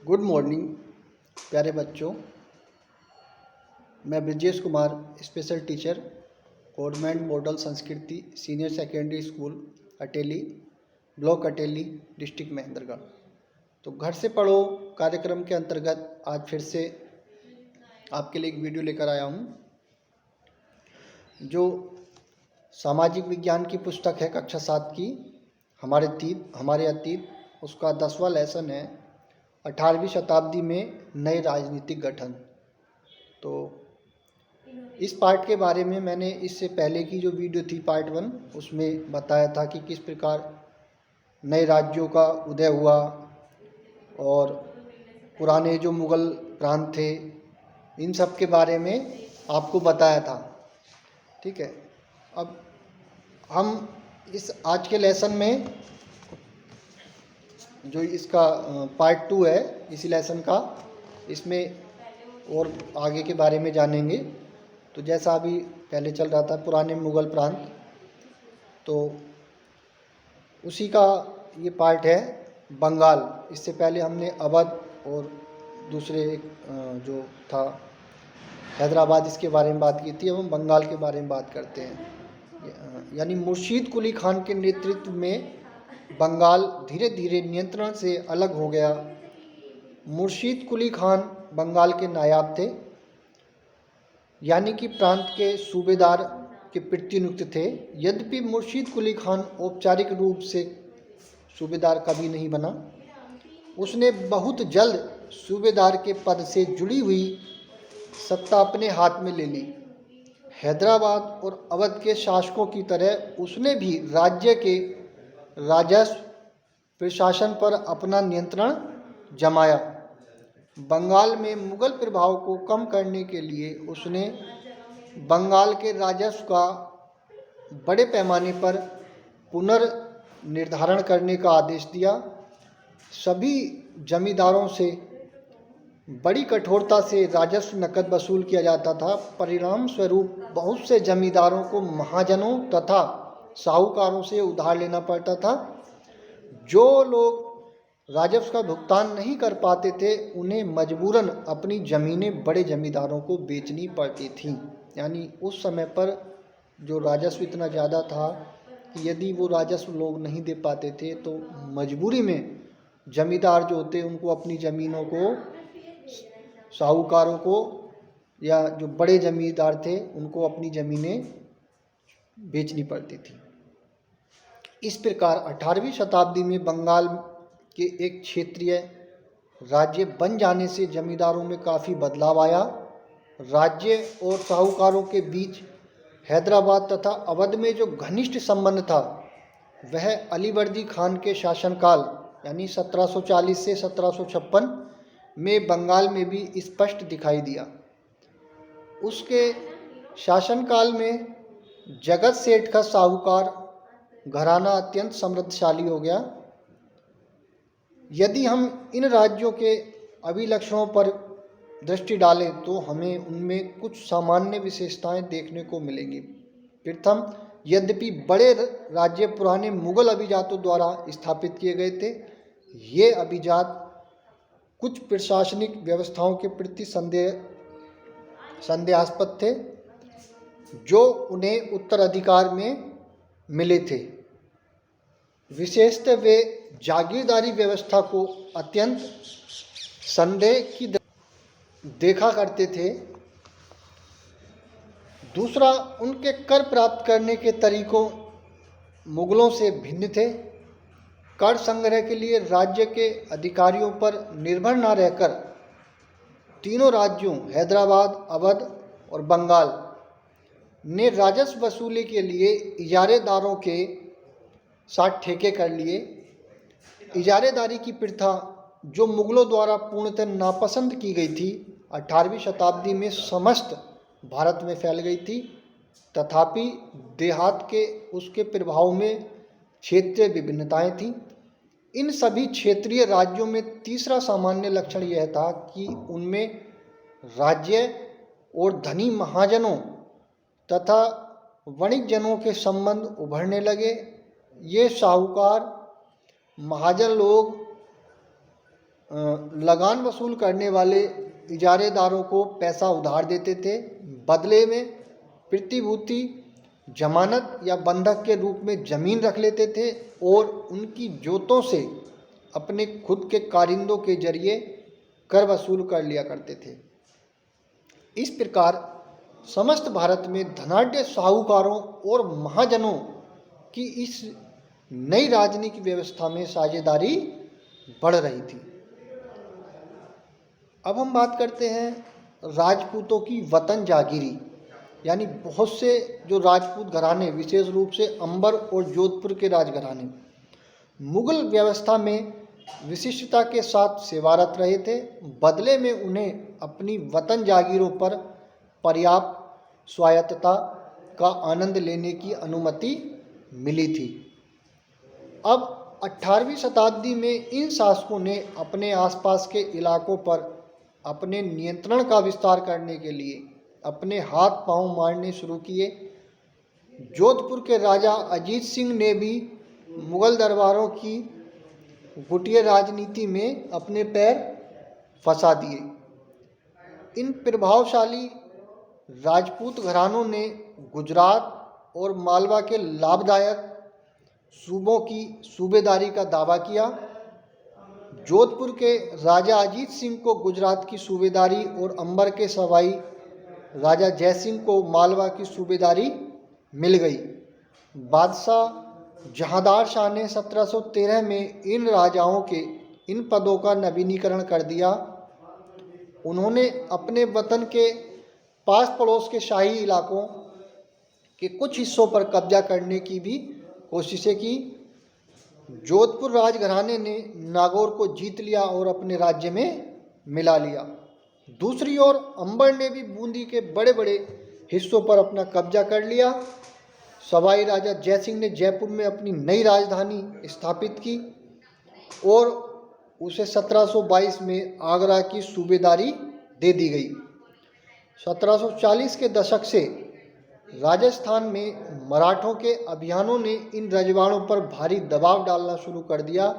Good morning प्यारे बच्चों। मैं Brajesh Kumar, special teacher, government model Sanskriti senior secondary school Ateli, block Ateli, district Mahendragarh. तो घर से पढ़ो कार्यक्रम के अंतर्गत आज फिर से आपके लिए एक वीडियो लेकर आया हूँ। जो सामाजिक विज्ञान की पुस्तक है कक्षा 7 की हमारे अतीत, उसका 10वां लेसन है 18वीं शताब्दी में नए राजनीतिक गठन। तो इस पार्ट के बारे में मैंने इससे पहले की जो वीडियो थी पार्ट 1, उसमें बताया था कि किस प्रकार नए राज्यों का उदय हुआ और पुराने जो मुग़ल प्रांत थे इन सब के बारे में आपको बताया था। ठीक है, अब हम इस आज के लेसन में जो इसका पार्ट 2 है इसी लेसन का, इसमें और आगे के बारे में जानेंगे। तो जैसा अभी पहले चल रहा था पुराने मुग़ल प्रांत, तो उसी का ये पार्ट है बंगाल। इससे पहले हमने अवध और दूसरे जो था हैदराबाद, इसके बारे में बात की थी। अब हम बंगाल के बारे में बात करते हैं। यानी मुर्शीद कुली खान के नेतृत्व में बंगाल धीरे धीरे नियंत्रण से अलग हो गया। मुर्शीद कुली खान बंगाल के नायाब थे, यानी कि प्रांत के सूबेदार के प्रतिनियुक्त थे। यद्यपि मुर्शीद कुली खान औपचारिक रूप से सूबेदार कभी नहीं बना। उसने बहुत जल्द सूबेदार के पद से जुड़ी हुई सत्ता अपने हाथ में ले ली। हैदराबाद और अवध के शासकों की तरह उसने भी राज्य के राजस्व प्रशासन पर अपना नियंत्रण जमाया। बंगाल में मुग़ल प्रभाव को कम करने के लिए उसने बंगाल के राजस्व का बड़े पैमाने पर पुनर्निर्धारण करने का आदेश दिया। सभी जमींदारों से बड़ी कठोरता से राजस्व नकद वसूल किया जाता था। परिणाम स्वरूप बहुत से जमींदारों को महाजनों तथा साहूकारों से उधार लेना पड़ता था। जो लोग राजस्व का भुगतान नहीं कर पाते थे उन्हें मजबूरन अपनी ज़मीनें बड़े जमींदारों को बेचनी पड़ती थीं। यानी उस समय पर जो राजस्व इतना ज़्यादा था कि यदि वो राजस्व लोग नहीं दे पाते थे तो मजबूरी में जमींदार जो होते उनको अपनी ज़मीनों को साहूकारों को या जो बड़े जमींदार थे उनको अपनी ज़मीनें बेचनी पड़ती थी। इस प्रकार 18वीं शताब्दी में बंगाल के एक क्षेत्रीय राज्य बन जाने से जमींदारों में काफ़ी बदलाव आया। राज्य और साहूकारों के बीच हैदराबाद तथा अवध में जो घनिष्ठ संबंध था वह अलीवर्दी खान के शासनकाल यानी 1740 से 1756 में बंगाल में भी स्पष्ट दिखाई दिया। उसके शासनकाल में जगत सेठ का साहूकार घराना अत्यंत समृद्धशाली हो गया। यदि हम इन राज्यों के अभिलक्षणों पर दृष्टि डालें तो हमें उनमें कुछ सामान्य विशेषताएं देखने को मिलेंगी। प्रथम, यद्यपि बड़े राज्य पुराने मुग़ल अभिजातों द्वारा स्थापित किए गए थे, ये अभिजात कुछ प्रशासनिक व्यवस्थाओं के प्रति संदेहास्पद थे जो उन्हें उत्तराधिकार में मिले थे। विशेषतः वे जागीरदारी व्यवस्था को अत्यंत संदेह की देखा करते थे। दूसरा, उनके कर प्राप्त करने के तरीकों मुग़लों से भिन्न थे। कर संग्रह के लिए राज्य के अधिकारियों पर निर्भर न रहकर तीनों राज्यों हैदराबाद, अवध और बंगाल ने राजस्व वसूली के लिए इजारेदारों के साथ ठेके कर लिए। इजारेदारी की प्रथा जो मुग़लों द्वारा पूर्णतः नापसंद की गई थी 18वीं शताब्दी में समस्त भारत में फैल गई थी। तथापि देहात के उसके प्रभाव में क्षेत्रीय विभिन्नताएं थीं। इन सभी क्षेत्रीय राज्यों में तीसरा सामान्य लक्षण यह था कि उनमें राज्य और धनी महाजनों तथा वणिक जनों के संबंध उभरने लगे। ये साहूकार महाजन लोग लगान वसूल करने वाले इजारेदारों को पैसा उधार देते थे, बदले में प्रतिभूति, जमानत या बंधक के रूप में ज़मीन रख लेते थे और उनकी जोतों से अपने खुद के कारिंदों के जरिए कर वसूल कर लिया करते थे। इस प्रकार समस्त भारत में धनाढ्य साहूकारों और महाजनों की इस नई राजनीतिक व्यवस्था में साझेदारी बढ़ रही थी। अब हम बात करते हैं राजपूतों की वतन जागीरी, यानी बहुत से जो राजपूत घराने, विशेष रूप से अंबर और जोधपुर के राजघराने, मुगल व्यवस्था में विशिष्टता के साथ सेवारत रहे थे। बदले में उन्हें अपनी वतन जागीरों पर पर्याप्त स्वायत्तता का आनंद लेने की अनुमति मिली थी। अब 18वीं शताब्दी में इन शासकों ने अपने आसपास के इलाकों पर अपने नियंत्रण का विस्तार करने के लिए अपने हाथ पांव मारने शुरू किए। जोधपुर के राजा अजीत सिंह ने भी मुगल दरबारों की गुटिया राजनीति में अपने पैर फंसा दिए। इन प्रभावशाली राजपूत घरानों ने गुजरात और मालवा के लाभदायक सूबों की सूबेदारी का दावा किया। जोधपुर के राजा अजीत सिंह को गुजरात की सूबेदारी और अंबर के सवाई राजा जयसिंह को मालवा की सूबेदारी मिल गई। बादशाह जहांदार शाह ने 1713 में इन राजाओं के इन पदों का नवीनीकरण कर दिया। उन्होंने अपने वतन के पास पड़ोस के शाही इलाकों के कुछ हिस्सों पर कब्जा करने की भी कोशिशें की। जोधपुर राजघराने ने नागौर को जीत लिया और अपने राज्य में मिला लिया। दूसरी ओर अंबर ने भी बूंदी के बड़े बड़े हिस्सों पर अपना कब्जा कर लिया। सवाई राजा जयसिंह ने जयपुर में अपनी नई राजधानी स्थापित की और उसे 1722 में आगरा की सूबेदारी दे दी गई। 1740 के दशक से राजस्थान में मराठों के अभियानों ने इन रजवाड़ों पर भारी दबाव डालना शुरू कर दिया,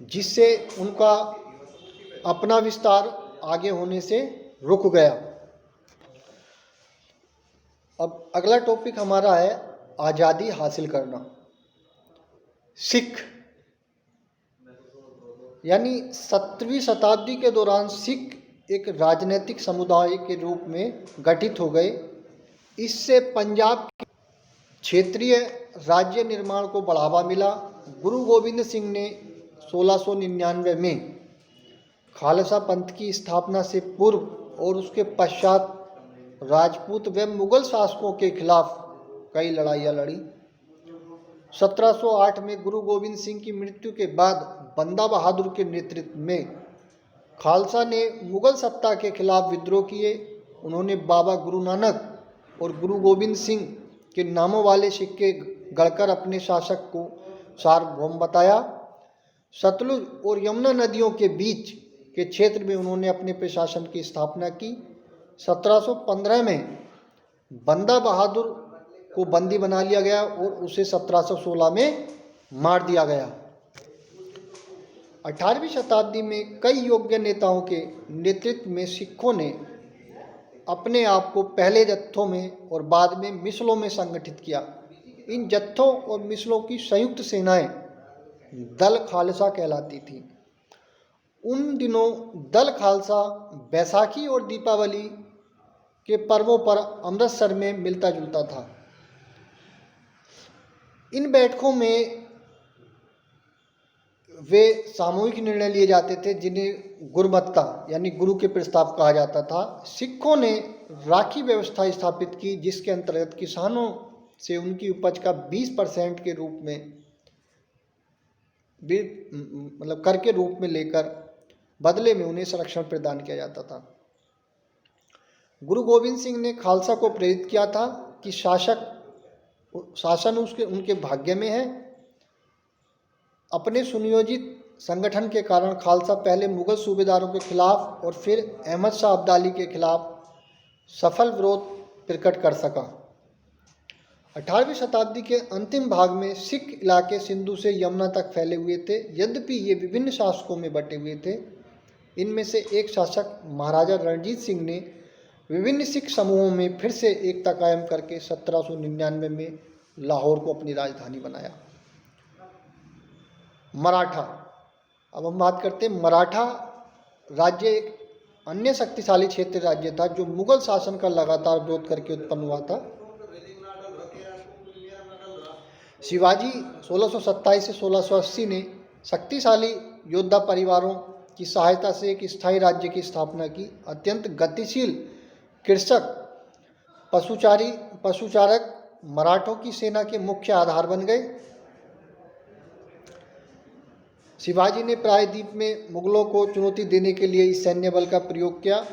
जिससे उनका अपना विस्तार आगे होने से रुक गया। अब अगला टॉपिक हमारा है आज़ादी हासिल करना। सिख, यानी 17वीं शताब्दी के दौरान सिख एक राजनीतिक समुदाय के रूप में गठित हो गए। इससे पंजाब के क्षेत्रीय राज्य निर्माण को बढ़ावा मिला। गुरु गोविंद सिंह ने 1699 में खालसा पंथ की स्थापना से पूर्व और उसके पश्चात राजपूत व मुगल शासकों के खिलाफ कई लड़ाइयाँ लड़ी। 1708 में गुरु गोविंद सिंह की मृत्यु के बाद बंदा बहादुर के नेतृत्व में खालसा ने मुगल सत्ता के खिलाफ विद्रोह किए। उन्होंने बाबा गुरु नानक और गुरु गोविंद सिंह के नामों वाले सिक्के गढ़कर अपने शासक को सार्वभौम बताया। सतलुज और यमुना नदियों के बीच के क्षेत्र में उन्होंने अपने प्रशासन की स्थापना की। 1715 में बंदा बहादुर को बंदी बना लिया गया और उसे 1716 में मार दिया गया। 18वीं शताब्दी में कई योग्य नेताओं के नेतृत्व में सिखों ने अपने आप को पहले जत्थों में और बाद में मिसलों में संगठित किया। इन जत्थों और मिसलों की संयुक्त सेनाएं दल खालसा कहलाती थी। उन दिनों दल खालसा बैसाखी और दीपावली के पर्वों पर अमृतसर में मिलता जुलता था। इन बैठकों में वे सामूहिक निर्णय लिए जाते थे जिन्हें गुरमत्ता यानी गुरु के प्रस्ताव कहा जाता था। सिखों ने राखी व्यवस्था स्थापित की, जिसके अंतर्गत किसानों से उनकी उपज का 20% के रूप में कर के रूप में लेकर बदले में उन्हें संरक्षण प्रदान किया जाता था। गुरु गोविंद सिंह ने खालसा को प्रेरित किया था कि शासन उनके भाग्य में है। अपने सुनियोजित संगठन के कारण खालसा पहले मुगल सूबेदारों के खिलाफ और फिर अहमद शाह अब्दाली के खिलाफ सफल विरोध प्रकट कर सका। 18वीं शताब्दी के अंतिम भाग में सिख इलाके सिंधु से यमुना तक फैले हुए थे। यद्यपि ये विभिन्न शासकों में बटे हुए थे। इनमें से एक शासक महाराजा रणजीत सिंह ने विभिन्न सिख समूहों में फिर से एकता कायम करके 1799 में लाहौर को अपनी राजधानी बनाया। मराठा, अब हम बात करते हैं मराठा राज्य एक अन्य शक्तिशाली क्षेत्रीय राज्य था जो मुगल शासन का लगातार विरोध करके उत्पन्न हुआ था। शिवाजी 1627 से 1680 ने शक्तिशाली योद्धा परिवारों की सहायता से एक स्थायी राज्य की स्थापना की। अत्यंत गतिशील कृषक पशुचारक मराठों की सेना के मुख्य आधार बन गए। शिवाजी ने प्रायद्वीप में मुगलों को चुनौती देने के लिए इस सैन्य बल का प्रयोग किया।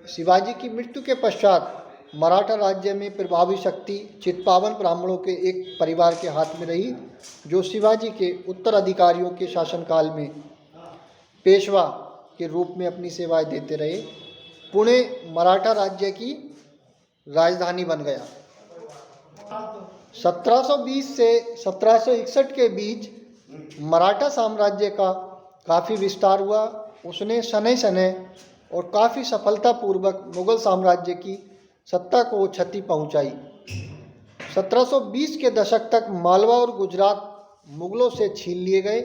शिवाजी की मृत्यु के पश्चात मराठा राज्य में प्रभावी शक्ति चित्पावन ब्राह्मणों के एक परिवार के हाथ में रही, जो शिवाजी के उत्तराधिकारियों के शासनकाल में पेशवा के रूप में अपनी सेवाएं देते रहे। पुणे मराठा राज्य की राजधानी बन गया। 1720 से 1761 के बीच मराठा साम्राज्य का काफ़ी विस्तार हुआ। उसने शनै शनै और काफ़ी सफलतापूर्वक मुगल साम्राज्य की सत्ता को क्षति पहुंचाई। 1720 के दशक तक मालवा और गुजरात मुगलों से छीन लिए गए।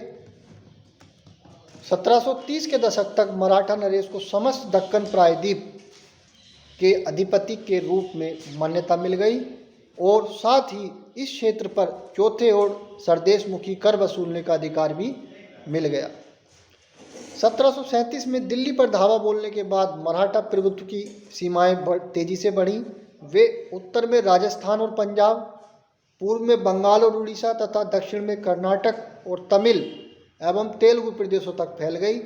1730 के दशक तक मराठा नरेश को समस्त दक्कन प्रायद्वीप के अधिपति के रूप में मान्यता मिल गई और साथ ही इस क्षेत्र पर चौथे और सरदेशमुखी कर वसूलने का अधिकार भी मिल गया। 1737 में दिल्ली पर धावा बोलने के बाद मराठा प्रभुत्व की सीमाएं तेजी से बढ़ीं। वे उत्तर में राजस्थान और पंजाब, पूर्व में बंगाल और उड़ीसा तथा दक्षिण में कर्नाटक और तमिल एवं तेलुगु प्रदेशों तक फैल गई।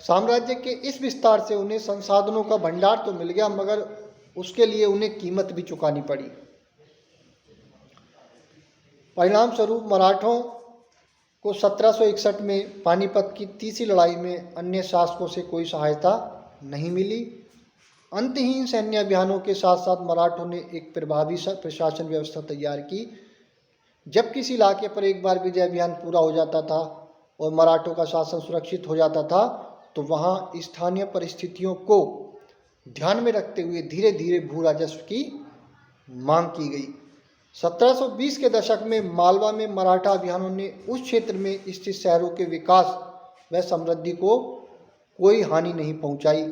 साम्राज्य के इस विस्तार से उन्हें संसाधनों का भंडार तो मिल गया, मगर उसके लिए उन्हें कीमत भी चुकानी पड़ी। परिणाम स्वरूप मराठों को 1761 में पानीपत की तीसरी लड़ाई में अन्य शासकों से कोई सहायता नहीं मिली। अंतहीन सैन्य अभियानों के साथ साथ मराठों ने एक प्रभावी प्रशासन व्यवस्था तैयार की। जब किसी इलाके पर एक बार विजय अभियान पूरा हो जाता था और मराठों का शासन सुरक्षित हो जाता था, तो वहाँ स्थानीय परिस्थितियों को ध्यान में रखते हुए धीरे धीरे भू राजस्व की मांग की गई। 1720 के दशक में मालवा में मराठा अभियानों ने उस क्षेत्र में स्थित शहरों के विकास व समृद्धि को कोई हानि नहीं पहुंचाई।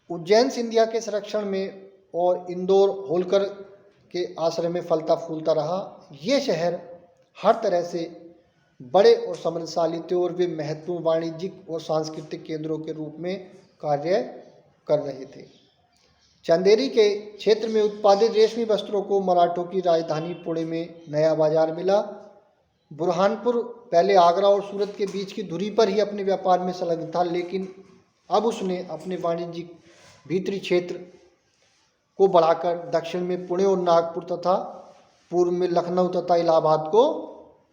उज्जैन सिंधिया के संरक्षण में और इंदौर होलकर के आश्रय में फलता फूलता रहा। ये शहर हर तरह से बड़े और समृद्धशाली थे और वे महत्वपूर्ण वाणिज्यिक और सांस्कृतिक केंद्रों के रूप में कार्य कर रहे थे। चंदेरी के क्षेत्र में उत्पादित रेशमी वस्त्रों को मराठों की राजधानी पुणे में नया बाजार मिला। बुरहानपुर पहले आगरा और सूरत के बीच की धुरी पर ही अपने व्यापार में संलग्न था, लेकिन अब उसने अपने वाणिज्यिक भीतरी क्षेत्र को बढ़ाकर दक्षिण में पुणे और नागपुर तथा पूर्व में लखनऊ तथा इलाहाबाद को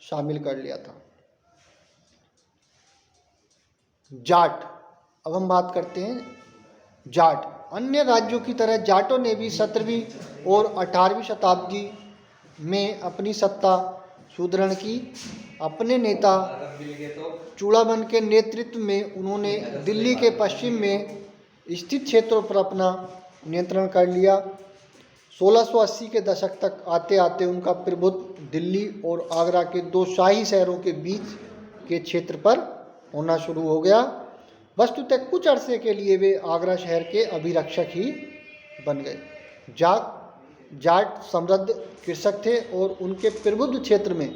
शामिल कर लिया था। जाट, अब हम बात करते हैं जाट। अन्य राज्यों की तरह जाटों ने भी 17वीं और 18वीं शताब्दी में अपनी सत्ता सुदृढ़ की। अपने नेता चूड़ामन के नेतृत्व में उन्होंने दिल्ली के पश्चिम में स्थित क्षेत्रों पर अपना नियंत्रण कर लिया। 1680 के दशक तक आते आते उनका प्रभुत्व दिल्ली और आगरा के दो शाही शहरों के बीच के क्षेत्र पर होना शुरू हो गया। वस्तुतः कुछ अरसे के लिए वे आगरा शहर के अभिरक्षक ही बन गए। जाट समृद्ध कृषक थे और उनके प्रबुद्ध क्षेत्र में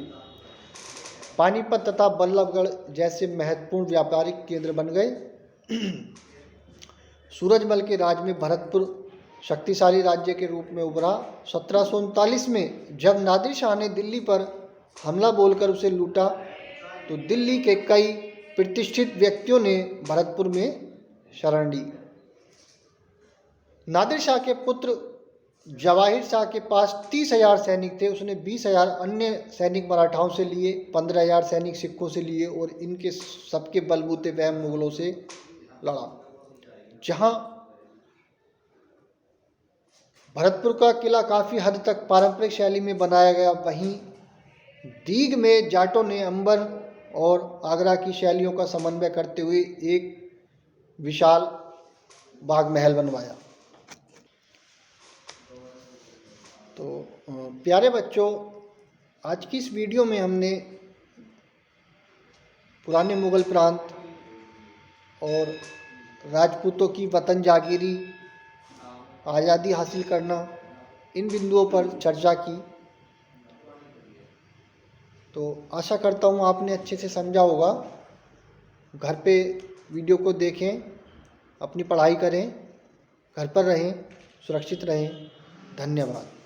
पानीपत तथा बल्लभगढ़ जैसे महत्वपूर्ण व्यापारिक केंद्र बन गए। सूरजमल के राज में भरतपुर शक्तिशाली राज्य के रूप में उभरा। 1739 में जब नादिर शाह ने दिल्ली पर हमला बोलकर उसे लूटा, तो दिल्ली के कई प्रतिष्ठित व्यक्तियों ने भरतपुर में शरण ली। नादिर शाह के पुत्र जवाहिर शाह के पास 30,000 सैनिक थे। उसने 20,000 अन्य सैनिक मराठाओं से लिए, 15,000 सैनिक सिखों से लिए और इनके सबके बलबूते वह मुगलों से लड़ा। जहां भरतपुर का किला काफ़ी हद तक पारंपरिक शैली में बनाया गया, वहीं दीग में जाटों ने अंबर और आगरा की शैलियों का समन्वय करते हुए एक विशाल बाग महल बनवाया। तो प्यारे बच्चों, आज की इस वीडियो में हमने पुराने मुग़ल प्रांत और राजपूतों की वतन जागीरी, आज़ादी हासिल करना, इन बिंदुओं पर चर्चा की। तो आशा करता हूँ आपने अच्छे से समझा होगा। घर पे वीडियो को देखें, अपनी पढ़ाई करें, घर पर रहें, सुरक्षित रहें। धन्यवाद।